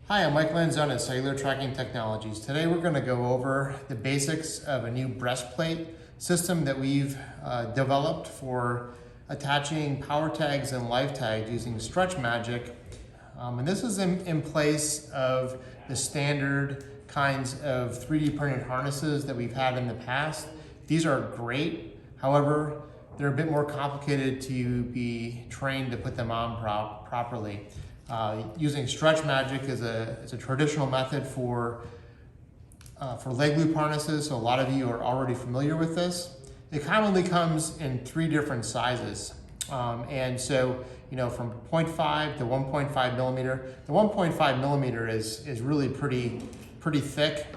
Hi, I'm Mike Lanzone at Cellular Tracking Technologies. Today we're going to go over the basics of a new breastplate system that we've developed for attaching PowerTags and LifeTags using Stretch Magic. And this is in place of the standard kinds of 3D printed harnesses that we've had in the past. These are great. However, they're a bit more complicated to be trained to put them on properly. Using Stretch Magic is a traditional method for leg loop harnesses, so a lot of you are already familiar with this. It commonly comes in 3 different sizes. And so, from 0.5 to 1.5 millimeter. The 1.5 millimeter is really pretty thick.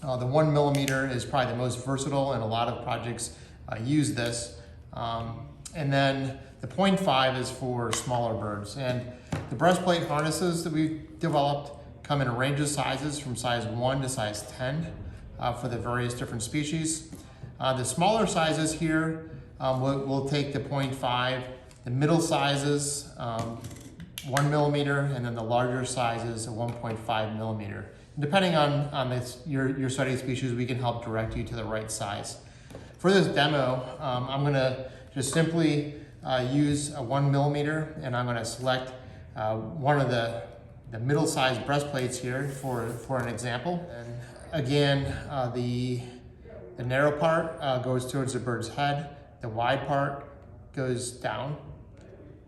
The 1 millimeter is probably the most versatile, and a lot of projects use this. And then the 0.5 is for smaller birds. And the breastplate harnesses that we've developed come in a range of sizes from size 1 to size 10 for the various different species. The smaller sizes here will take the 0.5, the middle sizes 1 millimeter, and then the larger sizes 1.5 millimeter. And depending on your study species, we can help direct you to the right size. For this demo, I'm going to just simply use a 1 millimeter, and I'm going to select one of the middle-sized breastplates here for an example. And again, the narrow part goes towards the bird's head. The wide part goes down.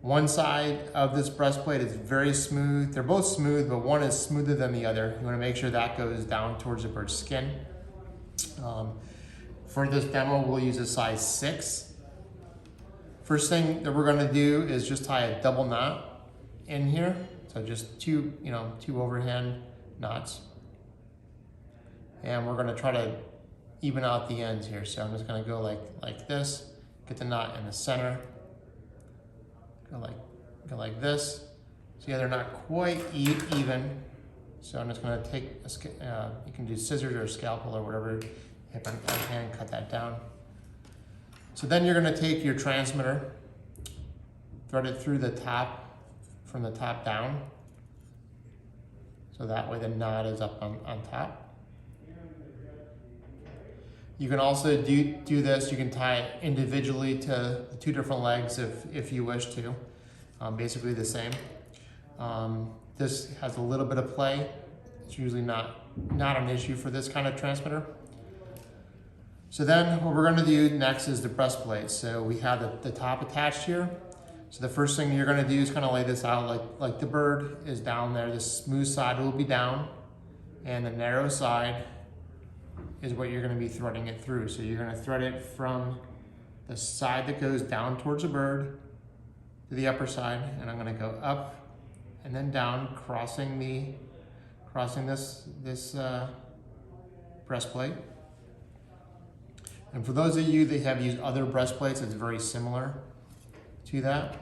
One side of this breastplate is very smooth. They're both smooth, but one is smoother than the other. You want to make sure that goes down towards the bird's skin. For this demo, we'll use a size 6. First thing that we're going to do is just tie a double knot in here. So just two overhand knots. And we're going to try to even out the ends here. So I'm just going to go like this, get the knot in the center, go like this. See how they're not quite even. So I'm just going to take, you can do scissors or a scalpel or whatever, and cut that down. So then you're going to take your transmitter, thread it through the top, from the top down. So that way the knot is up on top. You can also do this, you can tie it individually to the 2 different legs if you wish to. Basically the same. This has a little bit of play. It's usually not an issue for this kind of transmitter. So then what we're going to do next is the breastplate. So we have the top attached here. So the first thing you're going to do is kind of lay this out like the bird is down there. The smooth side will be down, and the narrow side is what you're going to be threading it through. So you're going to thread it from the side that goes down towards the bird to the upper side, and I'm going to go up and then down, crossing this breastplate. And for those of you that have used other breastplates, it's very similar to that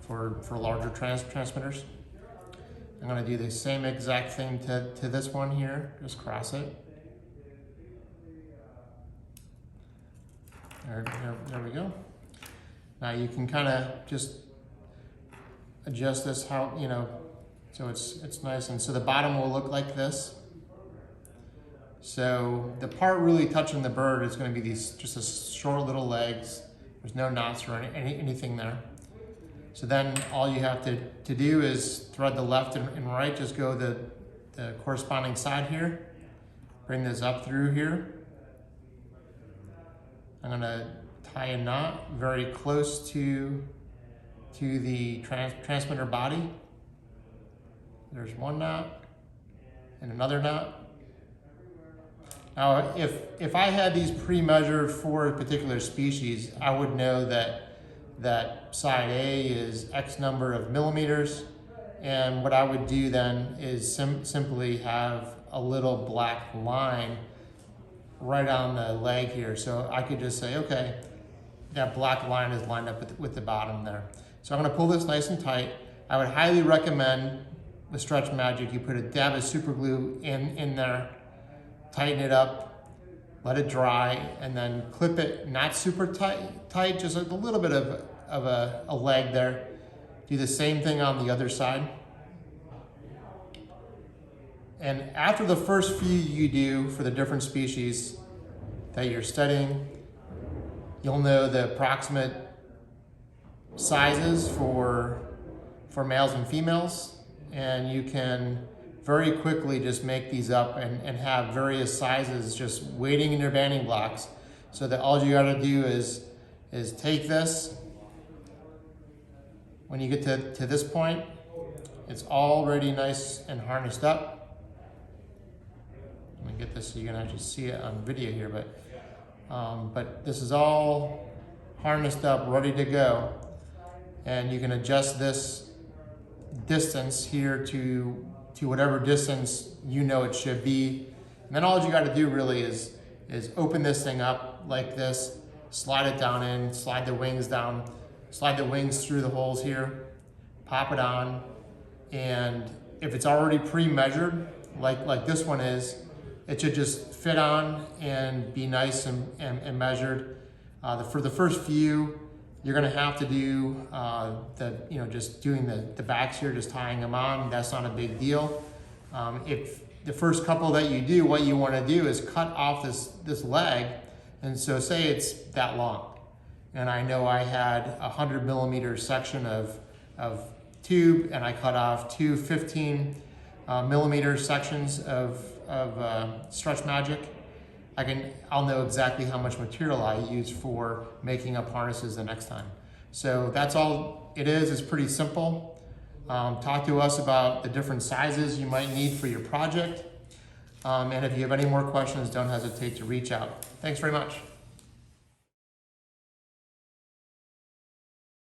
for larger transmitters. I'm going to do the same exact thing to this one here. Just cross it. There we go. Now you can kind of just adjust this so it's nice. And so the bottom will look like this. So the part really touching the bird is going to be just a short little legs. There's no knots or anything there. So then all you have to do is thread the left and right. Just go the corresponding side here. Bring this up through here. I'm going to tie a knot very close to the transmitter body. There's one knot and another knot. Now, if I had these pre-measured for a particular species, I would know that side A is X number of millimeters, and what I would do then is simply have a little black line right on the leg here. So I could just say, okay, that black line is lined up with the bottom there. So I'm going to pull this nice and tight. I would highly recommend with Stretch Magic, you put a dab of super glue in there, tighten it up, let it dry, and then clip it, not super tight, just a little bit of a leg there. Do the same thing on the other side. And after the first few you do for the different species that you're studying, you'll know the approximate sizes for males and females, and you can very quickly just make these up and have various sizes just waiting in your banding blocks, so that all you gotta do is take this. When you get to this point, it's already nice and harnessed up. Let me get this so you can actually see it on video here, but this is all harnessed up, ready to go. And you can adjust this distance here to whatever distance you know it should be. And then all you got to do really is open this thing up like this, slide it down in, slide the wings down, slide the wings through the holes here, pop it on, and if it's already pre-measured, like this one is, it should just fit on and be nice and measured. For the first few, you're gonna have to do just doing the backs here, just tying them on. That's not a big deal. If the first couple that you do, what you wanna do is cut off this leg. And so say it's that long. And I know I had a 100 millimeter section of tube, and I cut off two 15 millimeter sections of Stretch Magic. I'll know exactly how much material I use for making up harnesses the next time. So that's all it is. It's pretty simple. Talk to us about the different sizes you might need for your project. And if you have any more questions, don't hesitate to reach out. Thanks very much.